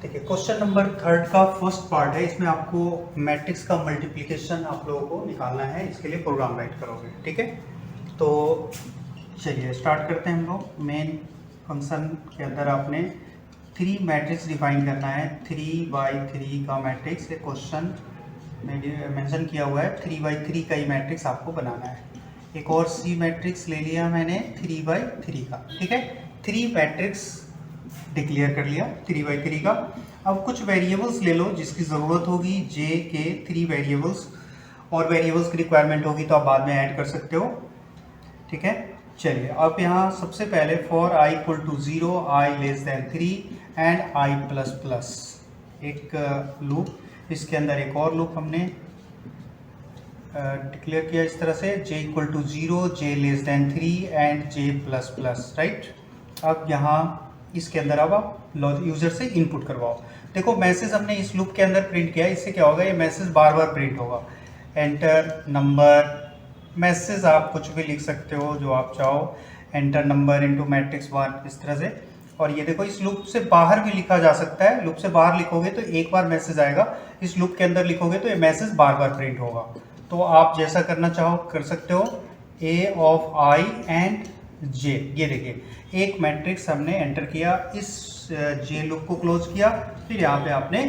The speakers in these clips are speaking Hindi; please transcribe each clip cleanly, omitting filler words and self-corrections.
देखिए क्वेश्चन नंबर 3 का फर्स्ट पार्ट है। इसमें आपको मैट्रिक्स का मल्टीप्लिकेशन आप लोगों को निकालना है, इसके लिए प्रोग्राम राइट करोगे। ठीक है, तो चलिए स्टार्ट करते हैं हम लोग। मेन फंक्शन के अंदर आपने 3 मैट्रिक्स डिफाइन करना है। 3x3 का मैट्रिक्स एक क्वेश्चन में मेंशन किया हुआ है। 3x3 का ही मैट्रिक्स आपको बनाना है। एक और सी मैट्रिक्स ले लिया मैंने 3x3 का। ठीक है, 3 मैट्रिक्स डिक्लेयर कर लिया 3x3 का। अब कुछ वेरिएबल्स ले लो जिसकी ज़रूरत होगी, जे के 3 वेरिएबल्स, और वेरिएबल्स की रिक्वायरमेंट होगी तो आप बाद में ऐड कर सकते हो। ठीक है, चलिए अब यहाँ सबसे पहले for i equal to 0, i less than 3 and i plus plus एक लूप। इसके अंदर एक और लूप हमने डिक्लेयर किया इस तरह से, j equal to 0, j less than 3 and j plus plus. Right, अब यहाँ इसके अंदर अब आप यूजर से इनपुट करवाओ। देखो मैसेज हमने इस लूप के अंदर प्रिंट किया है, इससे क्या होगा, ये मैसेज बार बार प्रिंट होगा। एंटर नंबर, मैसेज आप कुछ भी लिख सकते हो जो आप चाहो। एंटर नंबर इनटू मैट्रिक्स 1 इस तरह से। और ये देखो इस लूप से बाहर भी लिखा जा सकता है। लूप से बाहर लिखोगे तो एक बार मैसेज आएगा, इस लूप के अंदर लिखोगे तो ये मैसेज बार बार प्रिंट होगा। तो आप जैसा करना चाहो कर सकते हो। a of i and j, ये देखिए एक मैट्रिक्स हमने एंटर किया, इस j लूप को क्लोज किया, फिर यहाँ पे आपने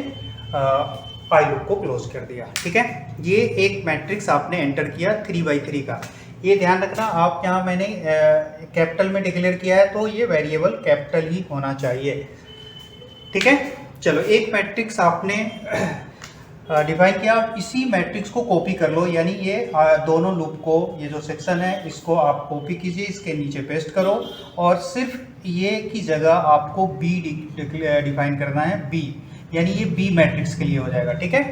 i लूप को क्लोज कर दिया। ठीक है, ये एक मैट्रिक्स आपने एंटर किया 3x3 का। ये ध्यान रखना, आप यहाँ मैंने कैपिटल में डिक्लेयर किया है तो ये वेरिएबल कैपिटल ही होना चाहिए। ठीक है, चलो एक मैट्रिक्स आपने डिफाइन किया, इसी मैट्रिक्स को कॉपी कर लो, यानी ये दोनों लूप को, ये जो सेक्शन है इसको आप कॉपी कीजिए, इसके नीचे पेस्ट करो, और सिर्फ ये की जगह आपको बी डिफाइन करना है, बी, यानी ये बी मैट्रिक्स के लिए हो जाएगा। ठीक है,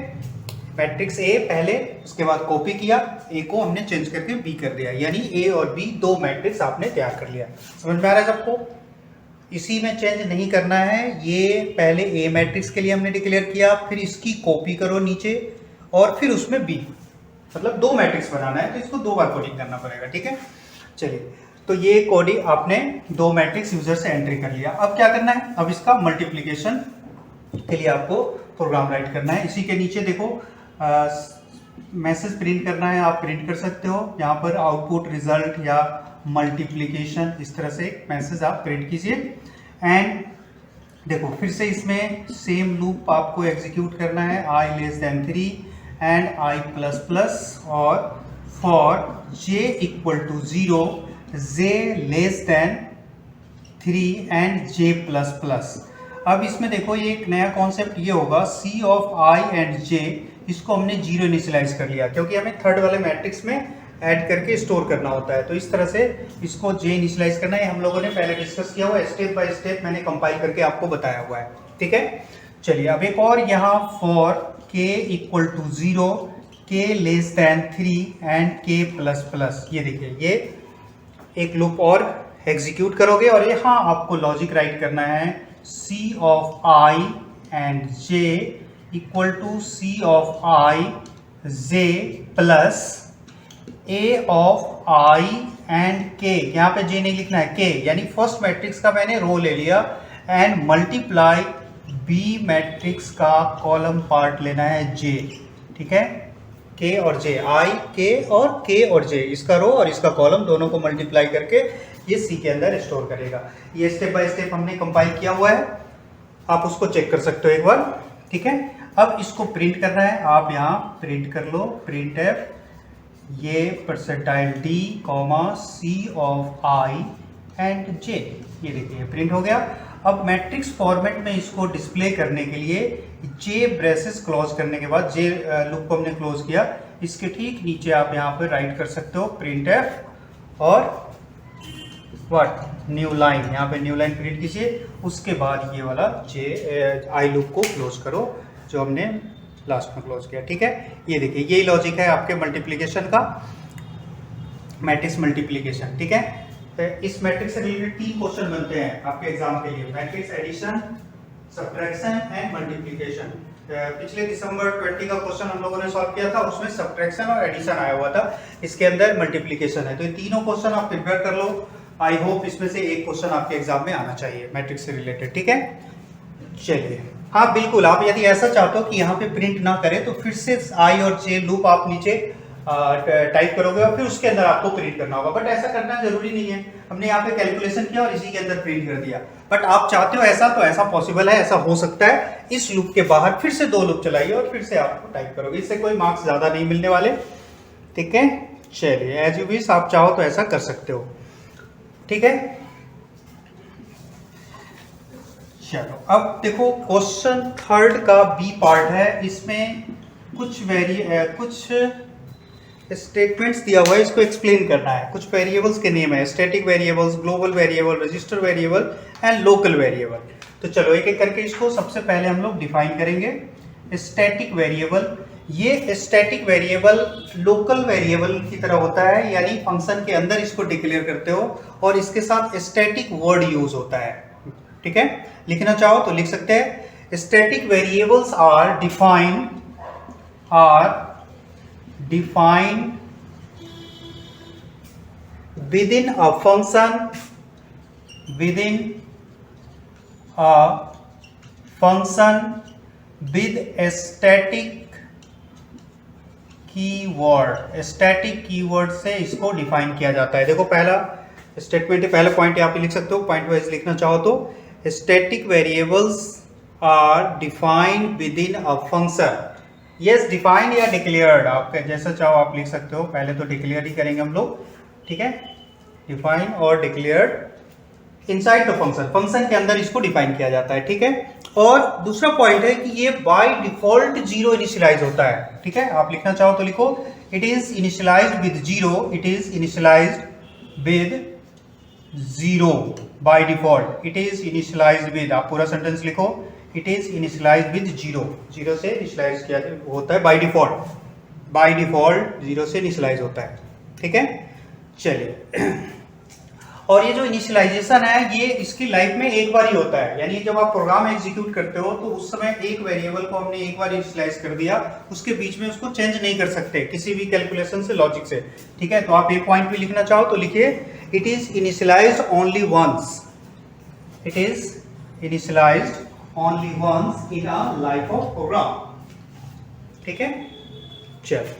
मैट्रिक्स ए पहले, उसके बाद कॉपी किया, ए को हमने चेंज करके बी कर दिया, यानी ए और बी दो मैट्रिक्स आपने तैयार कर लिया। समझ में आ रहा है सबको? इसी में चेंज नहीं करना है, ये पहले ए मैट्रिक्स के लिए हमने डिक्लेयर किया, फिर इसकी कॉपी करो नीचे, और फिर उसमें बी, मतलब दो मैट्रिक्स बनाना है तो इसको दो बार कोडिंग करना पड़ेगा। ठीक है, चलिए तो ये कोडिंग आपने दो मैट्रिक्स यूजर से एंट्री कर लिया। अब क्या करना है, अब इसका मल्टीप्लीकेशन के लिए आपको प्रोग्राम राइट करना है। इसी के नीचे देखो मैसेज प्रिंट करना है, आप प्रिंट कर सकते हो यहाँ पर आउटपुट रिजल्ट या मल्टीप्लिकेशन, इस तरह से मैसेज आप प्रिंट कीजिए। एंड देखो फिर से इसमें सेम लूप आपको एग्जीक्यूट करना है, i less than 3 and i plus plus, और for j equal to 0, j less than 3 and j plus plus. अब इसमें देखो ये एक नया कॉन्सेप्ट ये होगा, c of i and j, इसको हमने 0 इनिशियलाइज कर लिया क्योंकि हमें थर्ड वाले मैट्रिक्स में ऐड करके स्टोर करना होता है। तो इस तरह से इसको j इनिशियलाइज करना है, हम लोगों ने पहले डिस्कस किया हुआ है, स्टेप बाय स्टेप मैंने कंपाइल करके आपको बताया हुआ है। ठीक है, चलिए अब एक और यहाँ for k equal to 0, k less than 3 and k plus plus, ये देखिए ये एक लूप और एग्जीक्यूट करोगे, और यहाँ आपको लॉजिक राइट करना है, c of i and j equal to c of i j plus a of i and k, यहाँ पे j नहीं लिखना है, k, यानी फर्स्ट मैट्रिक्स का मैंने रो ले लिया, एंड मल्टीप्लाई b मैट्रिक्स का कॉलम पार्ट लेना है j। ठीक है, k और j, i k और k और j, इसका रो और इसका कॉलम दोनों को मल्टीप्लाई करके ये c के अंदर स्टोर करेगा। ये स्टेप बाय स्टेप हमने कंपाइल किया हुआ है, आप उसको चेक कर सकते हो एक बार। ठीक है, अब इसको प्रिंट करना है, आप यहाँ प्रिंट कर लो, प्रिंट एफ, ये percentile d comma c of i and j, ये देखिए प्रिंट हो गया। अब मैट्रिक्स फॉर्मेट में इसको डिस्प्ले करने के लिए j ब्रेसेस क्लोज करने के बाद, j लूप को हमने क्लोज किया, इसके ठीक नीचे आप यहाँ पर राइट कर सकते हो प्रिंट एफ और व्हाट न्यू लाइन, यहाँ पे न्यू लाइन प्रिंट कीजिए। उसके बाद ये वाला i लूप को क्लोज करो जो हमने लास्ट में क्लोज किया। ठीक है, ये देखिए यही लॉजिक है आपके मल्टीप्लिकेशन का, मैट्रिक्स मल्टीप्लिकेशन। ठीक है, तो इस मैट्रिक्स से रिलेटेड 3 क्वेश्चन बनते हैं आपके एग्जाम के लिए, matrix addition, subtraction and multiplication. पिछले दिसंबर 20 का क्वेश्चन हम लोगों ने सॉल्व किया था, उसमें सब्ट्रैक्शन और एडिशन आया हुआ था, इसके अंदर मल्टीप्लिकेशन है। तो ये तीनों क्वेश्चन आप प्रिपेयर कर लो, आई होप इसमें से एक क्वेश्चन आपके एग्जाम में आना चाहिए मैट्रिक्स से रिलेटेड। ठीक है, चलिए हाँ बिल्कुल, आप यदि ऐसा चाहते हो कि यहाँ पे प्रिंट ना करें तो फिर से आई और जे लूप आप नीचे टाइप करोगे और फिर उसके अंदर आपको प्रिंट करना होगा, बट ऐसा करना जरूरी नहीं है। हमने यहाँ पे कैलकुलेशन किया और इसी के अंदर प्रिंट कर दिया, बट आप चाहते हो ऐसा तो ऐसा पॉसिबल है, ऐसा हो सकता है। इस लूप के बाहर फिर से 2 लूप चलाइए और फिर से आपको टाइप करोगे, इससे कोई मार्क्स ज्यादा नहीं मिलने वाले। ठीक है, चलिए एज यू विश, आप चाहो तो ऐसा कर सकते हो। ठीक है, चलो अब देखो क्वेश्चन 3 का बी पार्ट है। इसमें कुछ स्टेटमेंट्स दिया हुआ है, इसको एक्सप्लेन करना है। कुछ वेरिएबल्स के नेम है, static variables, global variable, register variable and local variable. तो चलो एक एक करके इसको सबसे पहले हम लोग डिफाइन करेंगे। स्टैटिक वेरिएबल, ये स्टैटिक वेरिएबल लोकल वेरिएबल की तरह होता है, यानी फंक्शन के अंदर इसको डिक्लेयर करते हो और इसके साथ स्टैटिक वर्ड यूज होता है। ठीक है, लिखना चाहो तो लिख सकते हैं। Static variables are defined within a function with a static keyword। Static keyword से इसको डिफाइन किया जाता है। देखो पहला स्टेटमेंट है, पहला पॉइंट आप लिख सकते हो, पॉइंट वाइज लिखना चाहो तो। Static variables are defined within a function. Yes, defined या डिक्लेयर्ड, आप जैसा चाहो आप लिख सकते हो। पहले तो डिक्लेयर ही करेंगे हम लोग। ठीक है, डिफाइन और declared inside the function, function के अंदर इसको डिफाइन किया जाता है। ठीक है, और दूसरा पॉइंट है कि ये बाय डिफॉल्ट 0 इनिशियलाइज होता है। ठीक है, आप लिखना चाहो तो लिखो, it is initialised with 0, it is initialised with 0 by default. It is initialised with, आप पूरा सेंटेंस लिखो, इट इज इनिशियलाइज्ड विद 0 से इनिशियलाइज किया होता है बाय डिफॉल्ट 0 से इनिशियलाइज होता है। ठीक है, चलिए और ये जो इनिशियलाइजेशन है ये इसकी लाइफ में एक बार ही होता है, यानी जब आप प्रोग्राम एग्जीक्यूट करते हो तो उस समय एक वेरिएबल को हमने एक बार इनिशियलाइज कर दिया, उसके बीच में उसको चेंज नहीं कर सकते किसी भी कैलकुलेशन से, लॉजिक से। ठीक है, तो आप ये पॉइंट भी लिखना चाहो तो लिखिए, it is initialized only once, it is initialized only once in a life of program. ठीक है, चलो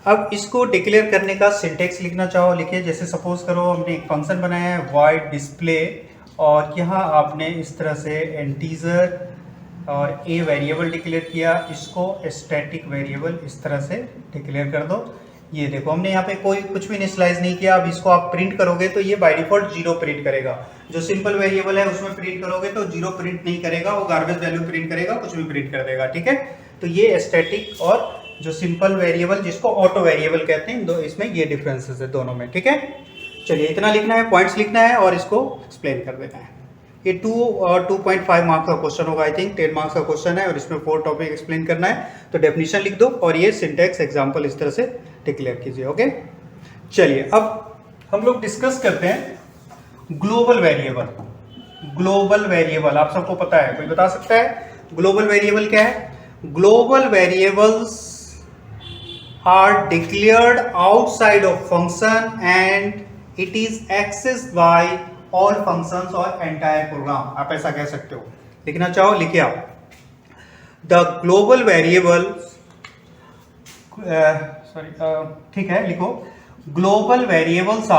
अब इसको डिक्लेयर करने का सिंटेक्स लिखना चाहो लिखिए। जैसे सपोज करो हमने एक फंक्शन बनाया है void display, और यहाँ आपने इस तरह से इंटीजर और a वेरिएबल डिक्लेयर किया, इसको स्टैटिक वेरिएबल इस तरह से डिक्लेयर कर दो। ये देखो हमने यहाँ पे कोई कुछ भी इनिशियलाइज नहीं किया। अब इसको आप प्रिंट करोगे तो ये बाय डिफॉल्ट 0 प्रिंट करेगा। जो सिंपल वेरिएबल है उसमें प्रिंट करोगे तो 0 प्रिंट नहीं करेगा, वो गार्बेज वैल्यू प्रिंट करेगा, कुछ भी प्रिंट कर देगा। ठीक है, तो ये स्टैटिक और जो सिंपल वेरिएबल जिसको ऑटो वेरिएबल कहते हैं, दो इसमें ये डिफरेंसेस है दोनों में। ठीक है, चलिए इतना लिखना है, पॉइंट्स लिखना है और इसको एक्सप्लेन कर देना है। ये 2 और 2.5 मार्क्स का क्वेश्चन होगा, आई थिंक 10 मार्क्स का क्वेश्चन है और इसमें 4 टॉपिक एक्सप्लेन करना है। तो डेफिनेशन लिख दो और ये सिंटेक्स एग्जांपल इस तरह से डिक्लेयर कीजिए। ओके, चलिए अब हम लोग डिस्कस करते हैं ग्लोबल वेरिएबल। ग्लोबल वेरिएबल आप सबको पता है, कोई बता सकता है ग्लोबल वेरिएबल क्या है? Global variables are declared outside of function and it is accessed by all functions or entire program। आप ऐसा कह सकते हो, लिखना चाहो लिखिए आप। The global variables ठीक है लिखो, global variables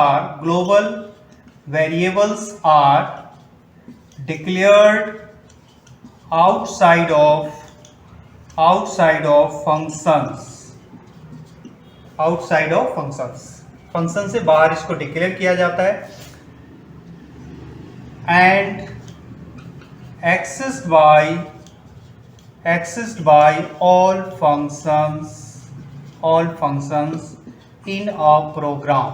are declared outside of functions, outside of functions, function से बाहर इसको डिक्लेयर किया जाता है। And accessed by all functions in a program.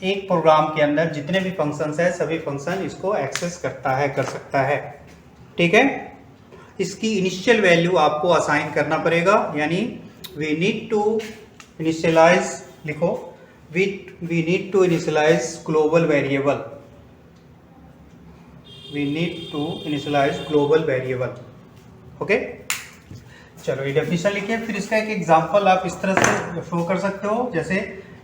एक प्रोग्राम के अंदर जितने भी फंक्शंस है सभी फंक्शन इसको एक्सेस करता है, कर सकता है। ठीक है, इसकी इनिशियल वैल्यू आपको असाइन करना पड़ेगा, यानी वी नीड टू इनिशियलाइज, लिखो we need to initialize global variable, we need to initialize global variable। Okay, चलो ये डेफिनेशन लिखिए। फिर इसका एक एग्जांपल आप इस तरह से शो कर सकते हो। जैसे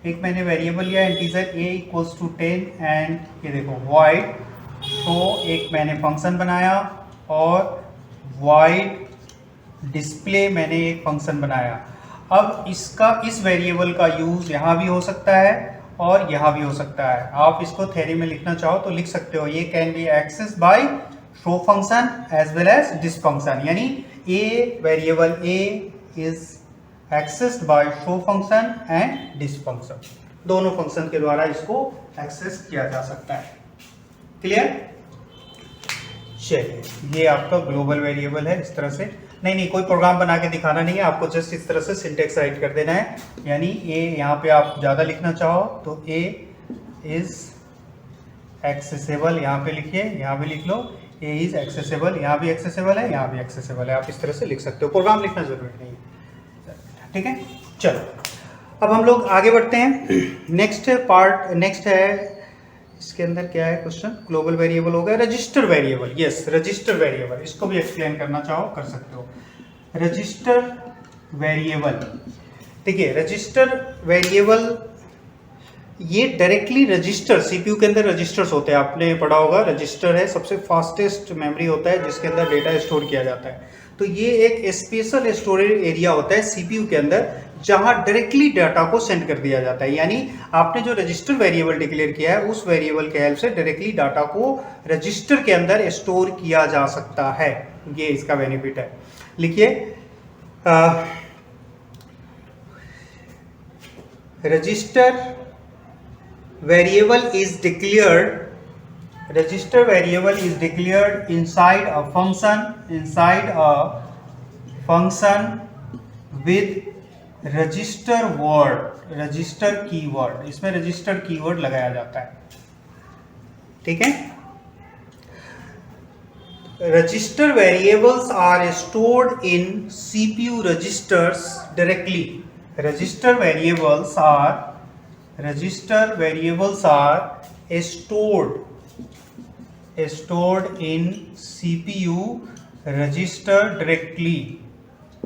एक मैंने वेरिएबल लिया integer a equals to 10 and ये देखो void, तो एक मैंने फंक्शन बनाया और void डिस्प्ले मैंने एक फंक्शन बनाया। अब इसका इस वेरिएबल का यूज यहाँ भी हो सकता है और यहाँ भी हो सकता है। आप इसको थ्योरी में लिखना चाहो तो लिख सकते हो, ये can be access by show function as well as this function, यानी a variable A is accessed by show function and this function, दोनों फंक्शन के द्वारा इसको एक्सेस किया जा सकता है। क्लियर? चलिए, ये आपका ग्लोबल वेरिएबल है। इस तरह से नहीं कोई प्रोग्राम बना के दिखाना नहीं है आपको, जस्ट इस तरह से सिंटेक्स राइट कर देना है। यानी ए यहाँ पे आप ज़्यादा लिखना चाहो तो ए इज एक्सेसिबल यहाँ पे लिखिए, यहाँ भी लिख लो ए इज एक्सेसिबल, यहाँ भी एक्सेसिबल है, यहाँ भी एक्सेसिबल है। आप इस तरह से लिख सकते हो, प्रोग्राम लिखना जरूरी नहीं है। ठीक है, चलो अब हम लोग आगे बढ़ते हैं। नेक्स्ट है इसके अंदर क्या है क्वेश्चन, ग्लोबल वेरिएबल हो गया, register variable. Yes, register variable, इसको भी एक्सप्लेन करना चाहो कर सकते हो। रजिस्टर वेरिएबल, देखिए रजिस्टर वेरिएबल ये डायरेक्टली रजिस्टर, सीपीयू के अंदर रजिस्टर्स होते हैं, आपने पढ़ा होगा। रजिस्टर है सबसे फास्टेस्ट मेमोरी होता है जिसके अंदर डेटा स्टोर किया जाता है। तो ये एक स्पेशल स्टोरेज एरिया होता है सीपीयू के अंदर जहां डायरेक्टली डाटा को सेंड कर दिया जाता है। यानी आपने जो रजिस्टर वेरिएबल डिक्लेयर किया है उस वेरिएबल के हेल्प से डायरेक्टली डाटा को रजिस्टर के अंदर स्टोर किया जा सकता है। ये इसका बेनिफिट है। लिखिए register variable is declared, register variable is declared inside a function with register word, register keyword, इसमें रजिस्टर कीवर्ड लगाया जाता है। ठीक है, register variables are stored in CPU registers directly. Register variables are stored in CPU register directly,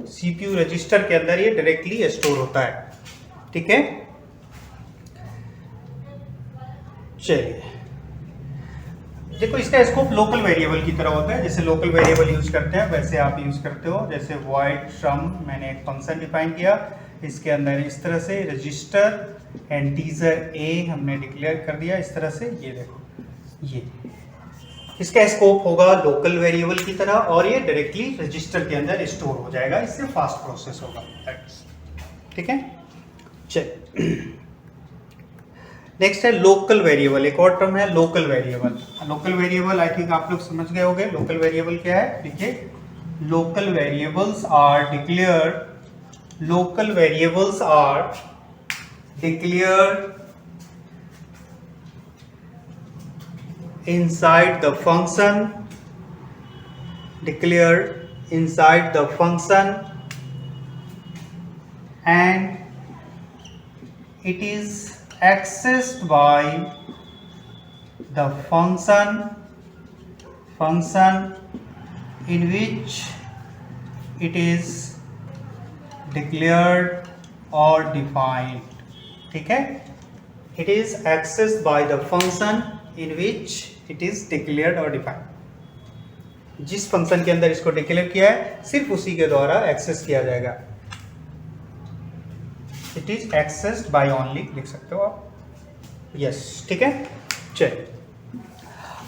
CPU register के अंदर ये डायरेक्टली स्टोर होता है। ठीक है, चलिए देखो इसका स्कोप लोकल वेरिएबल की तरह होता है। जैसे लोकल वेरिएबल यूज करते हैं वैसे आप यूज करते हो। जैसे void sum मैंने एक फंक्शन डिफाइन किया, इसके अंदर इस तरह से रजिस्टर इंटीजर a हमने डिक्लेयर कर दिया इस तरह से। ये देखो, ये इसका स्कोप होगा लोकल वेरिएबल की तरह और ये डायरेक्टली रजिस्टर के अंदर स्टोर हो जाएगा, इससे फास्ट प्रोसेस होगा। ठीक है, चल नेक्स्ट है लोकल वेरिएबल। एक और टर्म है local variable. Local variable I think आप लोग समझ गए होंगे लोकल वेरिएबल क्या है। देखिए local variables are declared, local variables are declared inside the function, and it is accessed by the function in which it is declared or defined। ठीक है, it is accessed by the function in which it is declared or defined। जिस फंक्शन के अंदर इसको डिक्लेयर किया है सिर्फ उसी के द्वारा एक्सेस किया जाएगा। it is accessed by only लिख सकते हो आप। यस, ठीक है, चलिए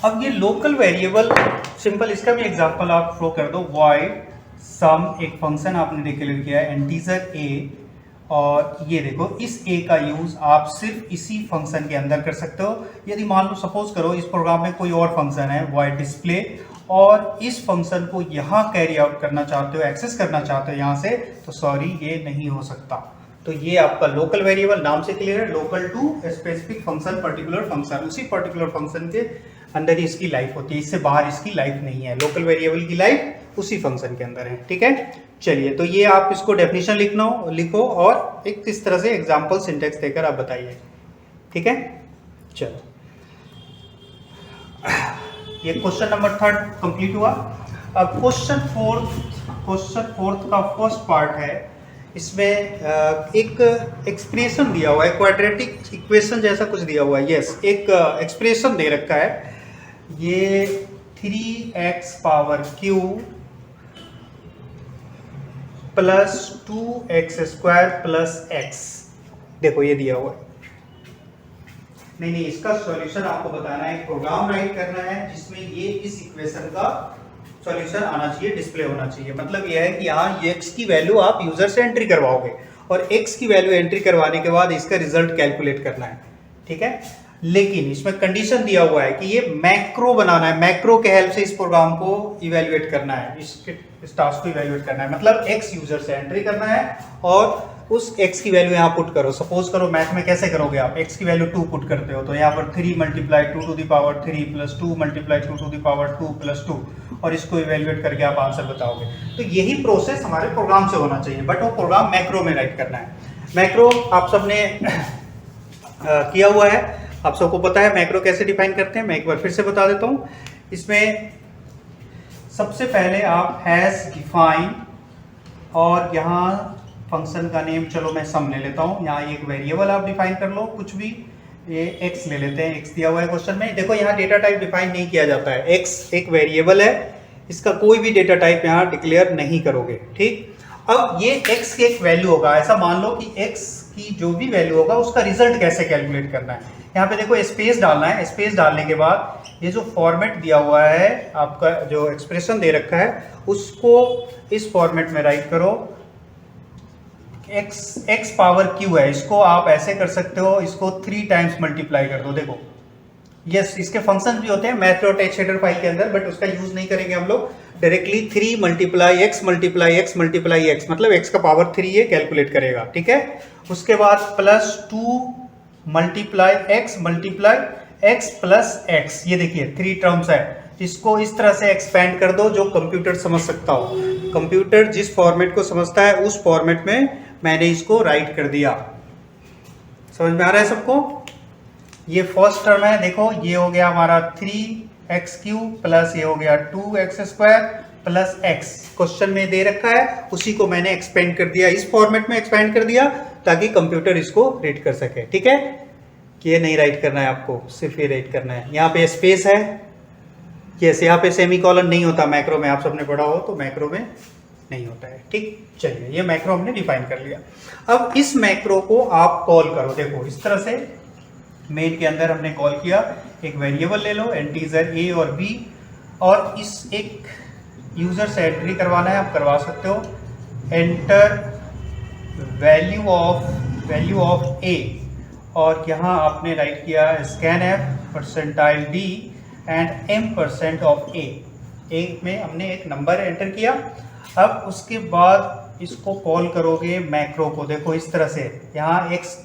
अब ये लोकल वेरिएबल सिंपल, इसका भी एग्जांपल आप फ्लो कर दो। void सम एक फंक्शन आपने डिक्लेयर किया है इंटीजर a, और ये देखो इस a का यूज आप सिर्फ इसी फंक्शन के अंदर कर सकते हो। यदि मान लो सपोज करो इस प्रोग्राम में कोई और फंक्शन है void डिस्प्ले, और इस फंक्शन को यहाँ कैरी आउट करना चाहते हो, एक्सेस करना चाहते हो यहाँ से, तो सॉरी ये नहीं हो सकता। तो ये आपका लोकल वेरिएबल नाम से क्लियर है, local to specific function, particular function, उसी पर्टिकुलर फंक्शन के अंदर ही इसकी लाइफ होती है, इससे बाहर इसकी लाइफ नहीं है। लोकल वेरिएबल की लाइफ उसी फंक्शन के अंदर है। ठीक है, चलिए तो ये आप इसको डेफिनेशन लिखो और एक इस तरह से एग्जांपल सिंटेक्स देकर आप बताइए। ठीक है, चलो ये क्वेश्चन नंबर 3 कंप्लीट हुआ। अब क्वेश्चन फोर्थ का फर्स्ट पार्ट है। इसमें एक एक्सप्रेशन दिया हुआ है, क्वाड्रेटिक इक्वेशन जैसा कुछ दिया हुआ है। यस, एक एक्सप्रेशन दे रखा है, ये 3x power Q plus 2x² plus x। देखो ये दिया हुआ है। नहीं, इसका सॉल्यूशन आपको बताना है, प्रोग्राम राइट करना है जिसमें ये इस इक्वेशन का सॉल्यूशन आना चाहिए, डिस्प्ले होना चाहिए। मतलब यह है कि यहाँ x की वैल्यू आप यूजर से एंट्री करवाओगे और x की वैल्यू एंट्री करवाने के बाद इसका रिजल्ट कैलकुलेट करना है, ठीक है। लेकिन इसमें कंडीशन दिया हुआ है कि ये मैक्रो बनाना है, मैक्रो के हेल्प से इस प्रोग्राम को इवेल्युएट करना है, इस टास्क को इवेल्युएट करना है। मतलब x यूजर से एंट्री करना है और उस x की वैल्यू यहाँ पुट करो। सपोज करो मैथ में कैसे करोगे आप, x की वैल्यू 2 पुट करते हो तो यहाँ पर 3 × 2 to the power 3 plus 2 × 2 to the power 2 plus 2 और इसको इवेल्युएट करके आप आंसर बताओगे। तो यही प्रोसेस हमारे प्रोग्राम से होना चाहिए, बट वो प्रोग्राम मैक्रो में राइट करना है। मैक्रो आप सबने किया हुआ है, आप सबको पता है मैक्रो कैसे डिफाइन करते हैं। मैं एक बार फिर से बता देता हूँ। इसमें सबसे पहले आप हैज डिफाइन और यहाँ फंक्शन का नेम चलो मैं सम ले लेता हूँ। यहाँ एक वेरिएबल आप डिफाइन कर लो, कुछ भी, ये x ले लेते हैं, x दिया हुआ है क्वेश्चन में। देखो यहाँ डेटा टाइप डिफाइन नहीं किया जाता है, x एक वेरिएबल है, इसका कोई भी डेटा टाइप यहाँ डिक्लेयर नहीं करोगे, ठीक। अब ये x की एक वैल्यू होगा, ऐसा मान लो कि x की जो भी वैल्यू होगा उसका रिजल्ट कैसे कैलकुलेट करना है। यहाँ पे देखो स्पेस डालना है, स्पेस डालने के बाद ये जो फॉर्मेट दिया हुआ है, आपका जो एक्सप्रेशन दे रखा है उसको इस फॉर्मेट में राइट करो। x पावर q है, इसको आप ऐसे कर सकते हो, इसको 3 टाइम्स मल्टीप्लाई कर दो। देखो यस, इसके फंक्शन भी होते हैं math.h हेडर फाइल के अंदर, बट उसका यूज नहीं करेंगे हम लोग। डायरेक्टली 3 × x × x मतलब x का पावर 3 ये कैलकुलेट करेगा, ठीक है। उसके बाद प्लस 2 × x प्लस x, ये देखिए 3 टर्म्स है, इसको इस तरह से एक्सपेंड कर दो जो कंप्यूटर समझ सकता हो। कंप्यूटर जिस फॉर्मेट को समझता है उस फॉर्मेट में मैंने इसको राइट कर दिया। समझ में आ रहा है सबको? ये फर्स्ट टर्म है, देखो ये हो गया हमारा 3x³ प्लस ये हो गया 2x² प्लस x। क्वेश्चन में दे रखा है, उसी को मैंने एक्सपेंड कर दिया, इस फॉर्मेट में एक्सपेंड कर दिया ताकि कंप्यूटर इसको रीड कर सके, ठीक है। कि ये नहीं राइट करना है आपको, सिर्फ ये राइट करना है। यहाँ पे स्पेस है, यस, यहाँ पे सेमीकोलन नहीं होता मैक्रो में, आप सबने पढ़ा हो तो मैक्रो में नहीं होता है, ठीक। चलिए ये मैक्रो हमने डिफाइन कर लिया। अब इस मैक्रो को आप कॉल करो, देखो इस तरह से मेन के अंदर हमने कॉल किया, एक वेरिएबल ले लो इंटीजर a और b, और इस एक यूजर से एंट्री करवाना है, आप करवा सकते हो। एंटर वैल्यू ऑफ a, और यहाँ आपने राइट किया scanf %d and m% of a में हमने एक नंबर एंटर किया। अब उसके बाद इसको कॉल करोगे मैक्रो को, देखो इस तरह से। यहाँ x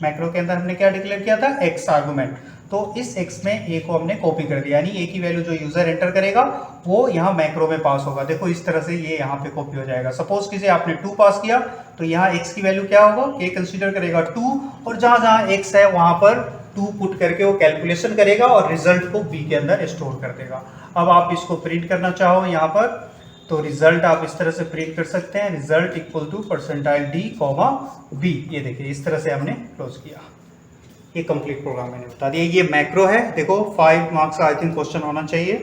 मैक्रो के अंदर हमने क्या डिक्लेयर किया था, x आर्गुमेंट, तो इस x में a को हमने कॉपी कर दिया, यानी a की वैल्यू जो यूजर एंटर करेगा वो यहाँ मैक्रो में पास होगा। देखो इस तरह से ये यहाँ पे कॉपी हो जाएगा। सपोज किसी आपने 2 पास किया तो यहाँ x की वैल्यू क्या होगा, a कंसीडर करेगा 2, और जहाँ जहाँ x है वहाँ पर 2 पुट करके वो कैलकुलेशन करेगा और रिजल्ट को b के अंदर स्टोर कर देगा। अब आप इसको प्रिंट करना चाहो यहाँ पर, तो रिजल्ट आप इस तरह से प्रिंट कर सकते हैं, result equal to %d, b। ये देखिए इस तरह से हमने क्लोज किया। ये कंप्लीट प्रोग्राम मैंने बता दिया। ये मैक्रो है, देखो 5 मार्क्स का आई थिंक क्वेश्चन होना चाहिए,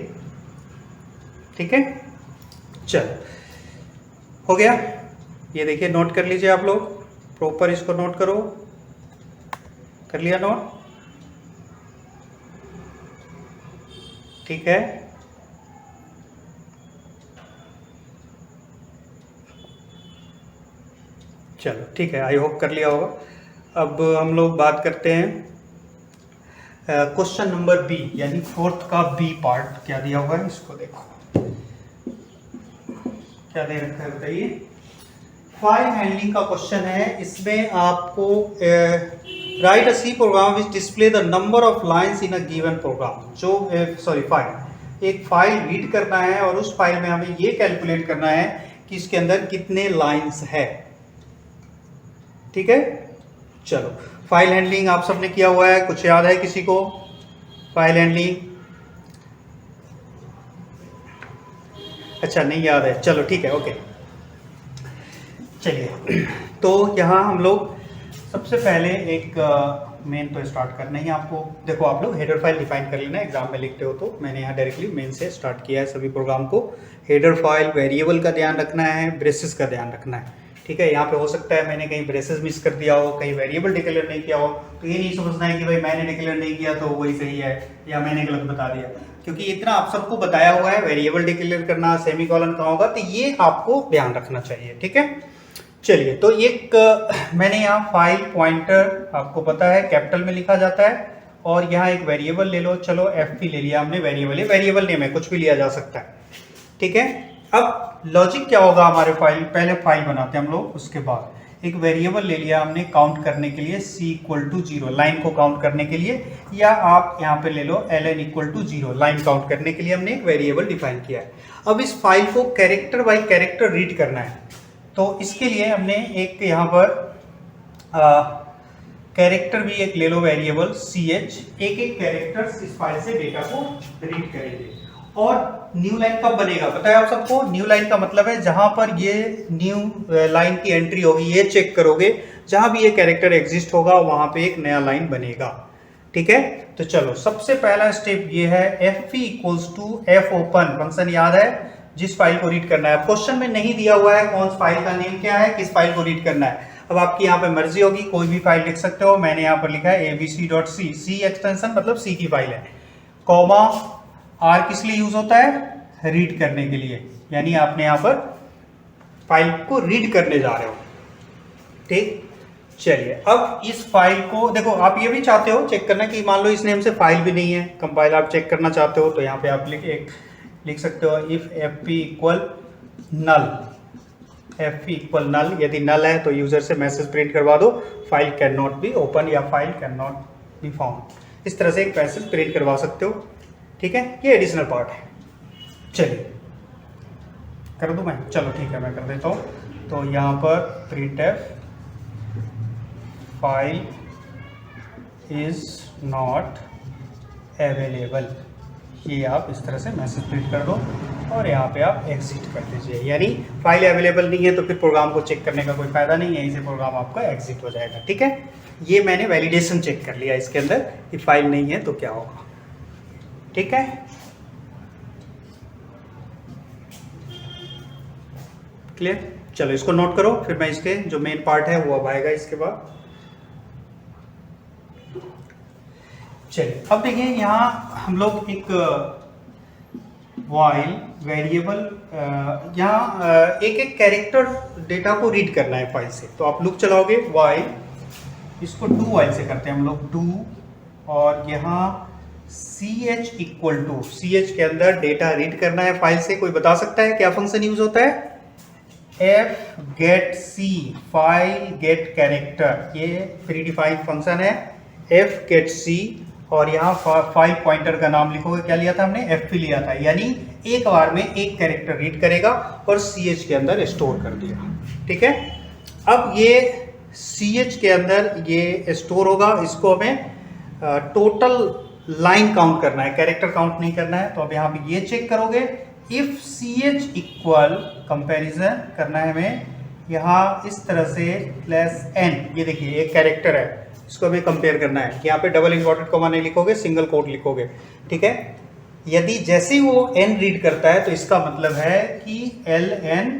ठीक है। चलो हो गया, ये देखिए नोट कर लीजिए आप लोग, प्रॉपर इसको नोट करो। कर लिया नोट, ठीक है। चलो ठीक है, आई होप कर लिया होगा। अब हम लोग बात करते हैं क्वेश्चन नंबर बी, यानी 4th का बी पार्ट। क्या दिया हुआ है इसको देखो, क्या दे रखा है बताइए। फाइल हैंडलिंग का क्वेश्चन है। इसमें आपको write a C program which display the number of lines in a given program. जो फाइल, एक फाइल रीड करना है और उस फाइल में हमें ये कैलकुलेट करना है कि इसके अंदर कितने लाइंस है, ठीक है। चलो फाइल हैंडलिंग आप सबने किया हुआ है, कुछ याद है किसी को फाइल हैंडलिंग? अच्छा नहीं याद है, चलो ठीक है, ओके। चलिए तो यहाँ हम लोग सबसे पहले एक मेन तो स्टार्ट करना ही है आपको। देखो आप लोग हेडर फाइल डिफाइन कर लेना, एग्जाम में लिखते हो तो मैंने यहाँ डायरेक्टली मेन से स्टार्ट किया है सभी प्रोग्राम को। हेडर फाइल, वेरिएबल का ध्यान रखना है, ब्रेसेस का ध्यान रखना है, ठीक है। यहाँ पे हो सकता है मैंने कहीं ब्रेसेस मिस कर दिया हो, कहीं वेरिएबल डिक्लेयर नहीं किया हो, तो ये नहीं समझना है कि भाई मैंने डिक्लेयर नहीं किया तो वही सही है या मैंने गलत बता दिया, क्योंकि इतना आप सबको बताया हुआ है वेरिएबल डिक्लेयर करना, सेमीकोलन कहाँ होगा, तो ये आपको ध्यान रखना चाहिए, ठीक है। चलिए, तो एक मैंने यहाँ फाइल पॉइंटर आपको पता है कैपिटल में लिखा जाता है, और यहाँ एक वेरिएबल ले लो, चलो एफपी ले लिया हमने, वेरिएबल नेम है, कुछ भी लिया जा सकता है, ठीक है। अब लॉजिक क्या होगा हमारे फाइल, पहले फाइल बनाते हैं हम लोग, उसके बाद एक वेरिएबल ले लिया हमने काउंट करने के लिए c = 0, लाइन को काउंट करने के लिए, या आप यहाँ पे ले लो ln = 0, लाइन काउंट करने के लिए हमने एक वेरिएबल डिफाइन किया है। अब इस फाइल को कैरेक्टर बाय कैरेक्टर रीड करना है, तो इसके लिए हमने एक यहाँ पर कैरेक्टर भी एक ले लो वेरिएबल ch, एक कैरेक्टर इस फाइल से डेटा को रीड करेंगे। और न्यू लाइन कब बनेगा पता है आप सबको, न्यू लाइन का मतलब है जहां पर ये न्यू लाइन की एंट्री होगी, ये चेक करोगे, जहां भी ये कैरेक्टर एग्जिस्ट होगा वहां पे एक नया लाइन बनेगा, ठीक है। तो चलो, सबसे पहला स्टेप ये है fp = fopen फंक्शन याद है, जिस फाइल को रीड करना है। क्वेश्चन में नहीं दिया हुआ है कौन फाइल का नेम क्या है, किस फाइल को रीड करना है। अब आपकी यहाँ पे मर्जी होगी, कोई भी फाइल लिख सकते हो, मैंने यहाँ पर लिखा है abc.c, c एक्सटेंशन मतलब सी की फाइल है, कॉमा आर किस लिए यूज होता है, रीड करने के लिए, यानी आपने यहाँ पर फाइल को रीड करने जा रहे हो, ठीक। चलिए, अब इस फाइल को देखो, आप ये भी चाहते हो चेक करना कि मान लो इस नेम से फाइल भी नहीं है, कंपाइल आप चेक करना चाहते हो, तो यहाँ पे आप लिख सकते हो if fp = null, fp = null, यदि नल है तो यूजर से मैसेज प्रिंट करवा दो, file can not be open या file can not be found, इस तरह से एक मैसेज प्रिंट करवा सकते हो, ठीक है। ये एडिशनल पार्ट है। चलिए, कर दूं मैं, चलो ठीक है मैं कर देता हूँ। तो यहाँ पर printf file is not available, ये आप इस तरह से मैसेज प्रिंट कर दो और यहाँ पे आप एग्जिट कर दीजिए, यानी फाइल अवेलेबल नहीं है तो फिर प्रोग्राम को चेक करने का कोई फायदा नहीं है, इसे प्रोग्राम आपका एग्जिट हो जाएगा, ठीक है। ये मैंने वैलिडेशन चेक कर लिया इसके अंदर कि फाइल नहीं है तो क्या होगा, ठीक है। क्लियर, चलो इसको नोट करो, फिर मैं इसके जो मेन पार्ट है वो अब आएगा इसके बाद। चलिए, अब देखिए यहाँ हम लोग एक वाइल वेरिएबल, यहाँ एक कैरेक्टर डेटा को रीड करना है फाइल से, तो आप लूप चलाओगे वाइल, इसको डू वाइल से करते हैं हम लोग, डू, और यहाँ ch के अंदर डेटा रीड करना है फाइल से। कोई बता सकता है क्या फंक्शन यूज होता है, f get c file get character, ये प्री डिफाइंड फंक्शन है f get c, और यहाँ फाइल पॉइंटर का नाम लिखोगे, क्या लिया था हमने, fp लिया था, यानी एक बार में एक कैरेक्टर रीड करेगा और ch के अंदर स्टोर कर दिया, ठीक है। अब ये ch के अंदर ये स्टोर होगा, इसको हमें टोटल लाइन काउंट करना है, कैरेक्टर काउंट नहीं करना है। तो अब यहाँ पे ये चेक करोगे, इफ ch इक्वल कंपैरिजन करना है हमें, यहाँ इस तरह से +n, ये देखिए एक कैरेक्टर है, इसको हमें कंपेयर करना है, यहाँ पे डबल इन्वर्टेड कॉमा नहीं लिखोगे, सिंगल कोट लिखोगे, ठीक है। यदि जैसे ही वो n रीड करता है तो इसका मतलब है कि ln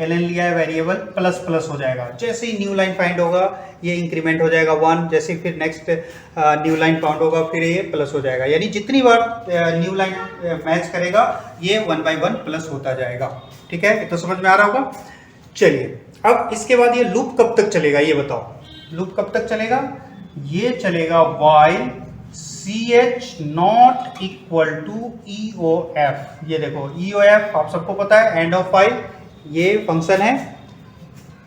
लिया है वेरिएबल, प्लस हो जाएगा, जैसे ही न्यू लाइन फाइंड होगा ये इंक्रीमेंट हो जाएगा 1, जैसे फिर नेक्स्ट न्यू लाइन फाउंड होगा फिर ये प्लस हो जाएगा, यानी जितनी बार न्यू लाइन मैच करेगा ये 1 by 1 प्लस होता जाएगा, ठीक है। तो समझ में आ रहा होगा। चलिए, अब इसके बाद ये लूप कब तक चलेगा ये बताओ, लूप कब तक चलेगा, ये चलेगा while ch not equal to eof, ये देखो eof आप सबको पता है, एंड ऑफ फाइल, ये फंक्शन है,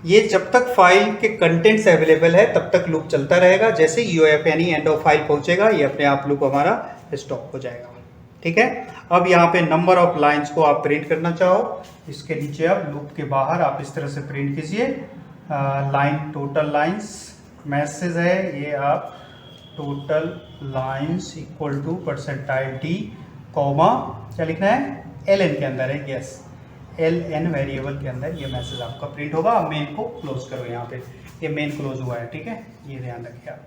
ये जब तक फाइल के कंटेंट्स अवेलेबल है तब तक लूप चलता रहेगा, जैसे eof यानी एंड ऑफ फाइल पहुंचेगा ये अपने आप लूप हमारा स्टॉप हो जाएगा, ठीक है। अब यहाँ पे नंबर ऑफ लाइंस को आप प्रिंट करना चाहो, इसके नीचे अब लूप के बाहर आप इस तरह से प्रिंट कीजिए, लाइन टोटल लाइंस, मैसेज है ये, आप total lines equal to %d comma क्या लिखना है, ln के अंदर है, यस ln वेरिएबल के अंदर ये मैसेज आपका प्रिंट होगा। अब मेन को क्लोज करो, यहाँ पे ये मेन क्लोज हुआ है, ठीक है, ये ध्यान रखिए आप।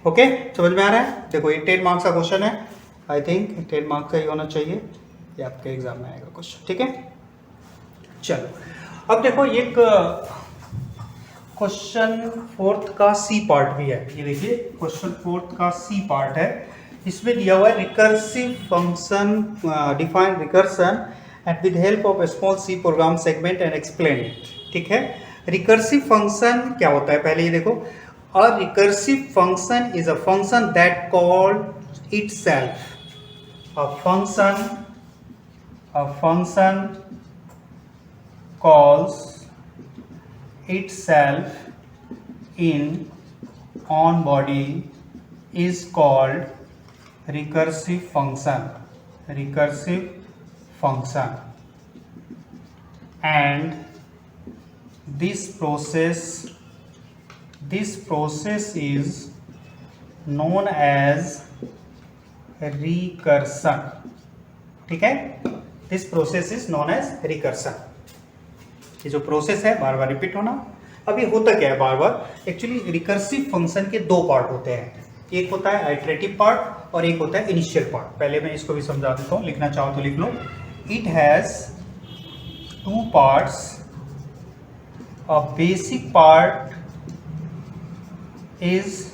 ओके, समझ में आ रहा है? देखो ये 10 मार्क्स का क्वेश्चन है, आई थिंक 10 मार्क्स का ही होना चाहिए, ये आपके एग्जाम में आएगा क्वेश्चन, ठीक है। चलो अब देखो ये क्वेश्चन 4th का सी पार्ट भी है, ये देखिए क्वेश्चन 4th का सी पार्ट है। इसमें दिया हुआ है recursive function, define recursion and with help of small C program segment and explain it, ठीक है। रिकर्सिव फंक्शन क्या होता है, पहले ये देखो, a recursive function is a function that called itself, a function calls itself in on body is called recursive function, and this process is known as recursion, ठीक है। This process is known as recursion. ये जो प्रोसेस है बार बार रिपीट होना। अब ये होता क्या है बार बार, एक्चुअली रिकर्सिव फंक्शन के दो पार्ट होते हैं, एक होता है आइटरेटिव पार्ट और एक होता है इनिशियल पार्ट। पहले मैं इसको भी समझा देता हूँ, लिखना चाहो तो लिख लो। It has two parts, a basic part is,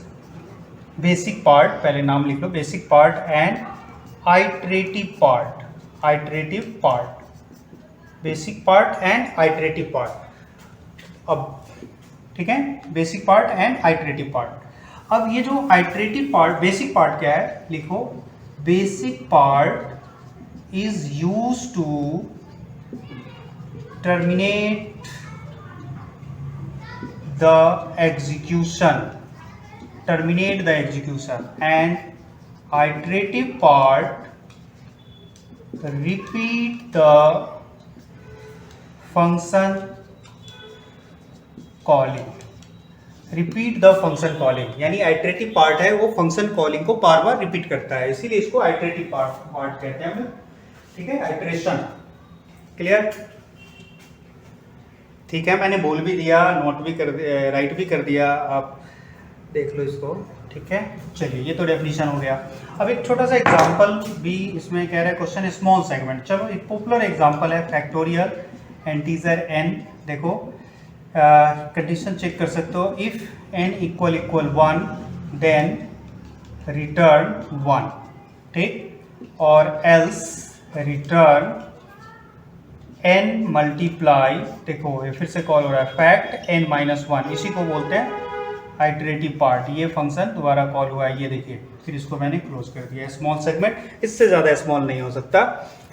basic part, पहले नाम लिख लो, basic part and iterative part, basic part and iterative part. अब ठीक है, basic part and iterative part. अब ये जो आइटरेटिव पार्ट, बेसिक पार्ट क्या है, लिखो basic part is use to terminate the execution, and iterative part repeat the function calling, यानी आइटरेटिव पार्ट है वो फंक्शन कॉलिंग को बार बार रिपीट करता है, इसीलिए इसको आइटरेटिव पार्ट कहते हैं हम, ठीक है। आइटरेशन क्लियर, ठीक है। मैंने बोल भी दिया, नोट भी कर दिया, राइट भी कर दिया, आप देख लो इसको, ठीक है। चलिए ये तो डेफिनेशन हो गया। अब एक छोटा सा एग्जांपल भी इसमें कह रहा है क्वेश्चन, स्मॉल सेगमेंट। चलो एक पॉपुलर एग्जांपल है फैक्टोरियल इंटीजर n। देखो कंडीशन चेक कर सकते हो, if n equal 1 then return 1, ठीक, और एल्स रिटर्न n मल्टीप्लाई, देखो ये फिर से कॉल हो रहा है फैक्ट n माइनस 1, इसी को बोलते हैं आइटरेटिव पार्ट। ये फंक्शन दोबारा कॉल हुआ है, ये देखिए, फिर इसको मैंने क्लोज कर दिया। स्मॉल सेगमेंट, इससे ज़्यादा स्मॉल नहीं हो सकता,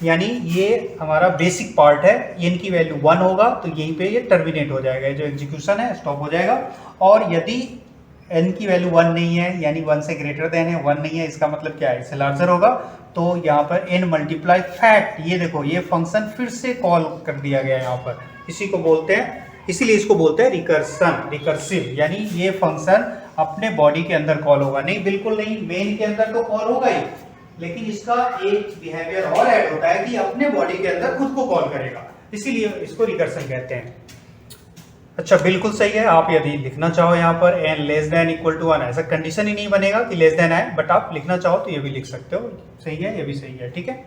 यानी ये हमारा बेसिक पार्ट है, n की वैल्यू 1 होगा तो यहीं पे ये टर्मिनेट हो जाएगा, जो एग्जीक्यूशन है स्टॉप हो जाएगा। और यदि n की वैल्यू 1 नहीं है, यानी 1 से ग्रेटर देन है, 1 नहीं है, इसका मतलब क्या है, इससे लार्जर होगा, तो यहाँ पर n मल्टीप्लाई फैक्ट, ये देखो ये फंक्शन फिर से कॉल कर दिया गया यहाँ पर, इसी को बोलते हैं, इसीलिए इसको बोलते हैं रिकर्सिव, यानी ये फंक्शन अपने बॉडी के अंदर कॉल होगा। नहीं, बिल्कुल नहीं, मेन के अंदर तो कॉल होगा ही, लेकिन इसका एक बिहेवियर और ऐड होता है कि अपने बॉडी के अंदर खुद को कॉल करेगा, इसीलिए इसको रिकर्सन कहते हैं। अच्छा, बिल्कुल सही है। आप यदि लिखना चाहो यहाँ पर n less than equal to 1, ऐसा कंडीशन ही नहीं बनेगा कि लेस देन है, बट आप लिखना चाहो तो ये भी लिख सकते हो, सही है, ये भी सही है, ठीक है,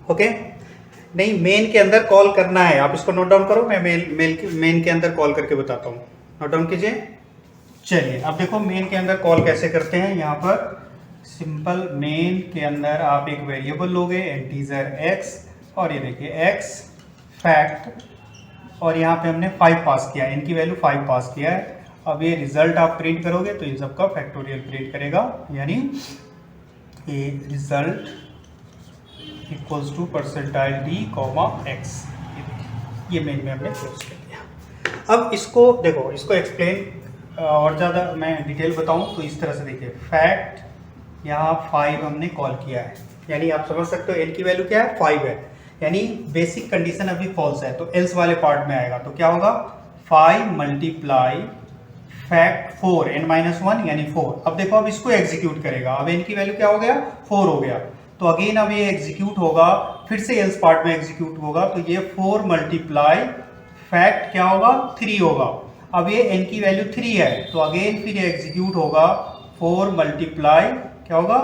ओके। नहीं, मेन के अंदर कॉल करना है, आप इसको नोट डाउन करो, मैं मेन के अंदर कॉल करके बताता हूँ, नोट डाउन कीजिए। चलिए अब देखो मेन के अंदर कॉल कैसे करते हैं। यहाँ पर सिंपल, मेन के अंदर आप एक वेरिएबल लोगे इंटीजर x, और ये देखिए x फैक्ट, और यहाँ पे हमने 5 पास किया, इनकी वैल्यू 5 पास किया है। अब ये रिजल्ट आप प्रिंट करोगे तो इन सबका फैक्टोरियल प्रिंट करेगा, यानी ये result equals to percentile d, x, ये मेन में हमने क्लोज कर दिया। अब इसको देखो, इसको एक्सप्लेन और ज़्यादा मैं डिटेल बताऊं तो इस तरह से देखिए, फैक्ट यहाँ 5 हमने कॉल किया है, यानी आप समझ सकते हो n की वैल्यू क्या है, 5 है, यानी बेसिक कंडीशन अभी फॉल्स है, तो एल्स वाले पार्ट में आएगा, तो क्या होगा 5 मल्टीप्लाई फैक्ट 4 n माइनस 1 यानी 4। अब देखो अब इसको एग्जीक्यूट करेगा, अब n की वैल्यू क्या हो गया, 4 हो गया, तो अगेन अब ये एग्जीक्यूट होगा, फिर से एल्स पार्ट में एग्जीक्यूट होगा, तो ये 4 मल्टीप्लाई फैक्ट क्या होगा, 3 होगा। अब ये n की वैल्यू 3 है, तो अगेन फिर एग्जीक्यूट होगा 4 मल्टीप्लाई, क्या होगा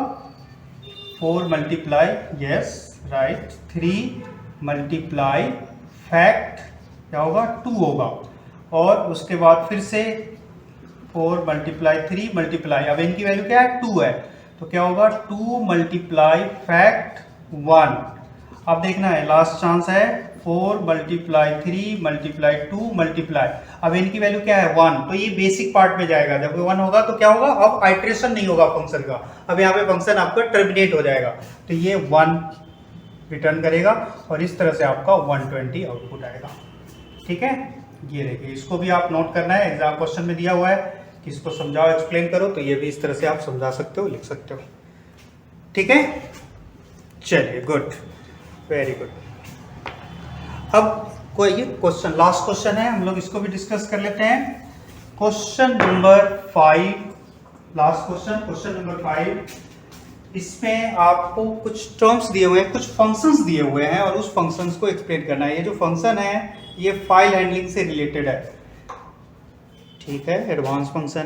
4 multiply, yes right, 3 multiply fact क्या होगा 2 होगा, और उसके बाद फिर से 4 मल्टीप्लाई 3 मल्टीप्लाई, अब n की वैल्यू क्या है 2 है, तो क्या होगा 2 मल्टीप्लाई फैक्ट 1। अब देखना है लास्ट चांस है 4 मल्टीप्लाई 3 मल्टीप्लाई 2 मल्टीप्लाई, अब n की वैल्यू क्या है 1, तो ये बेसिक पार्ट में जाएगा, जब 1 होगा तो क्या होगा, अब आइट्रेशन नहीं होगा फंक्शन का, अब यहाँ पे फंक्शन आपका टर्मिनेट हो जाएगा, तो ये 1 रिटर्न करेगा और इस तरह से आपका 120 आउटपुट आएगा। ठीक है, ये देखिए, इसको भी आप नोट करना है, एग्जाम क्वेश्चन में दिया हुआ है कि इसको समझाओ एक्सप्लेन करो, तो ये भी इस तरह से आप समझा सकते हो, लिख सकते हो। ठीक है, चलिए गुड, वेरी गुड। अब कोई क्वेश्चन, लास्ट क्वेश्चन है, हम लोग इसको भी डिस्कस कर लेते हैं। Question number 5, last question, question number 5। इसमें आपको कुछ टर्म्स दिए हुए हैं, कुछ फंक्शंस दिए हुए हैं और उस फंक्शंस को एक्सप्लेन करना है। ये जो फंक्शन है ये फाइल हैंडलिंग से रिलेटेड है, ठीक है, एडवांस फंक्शन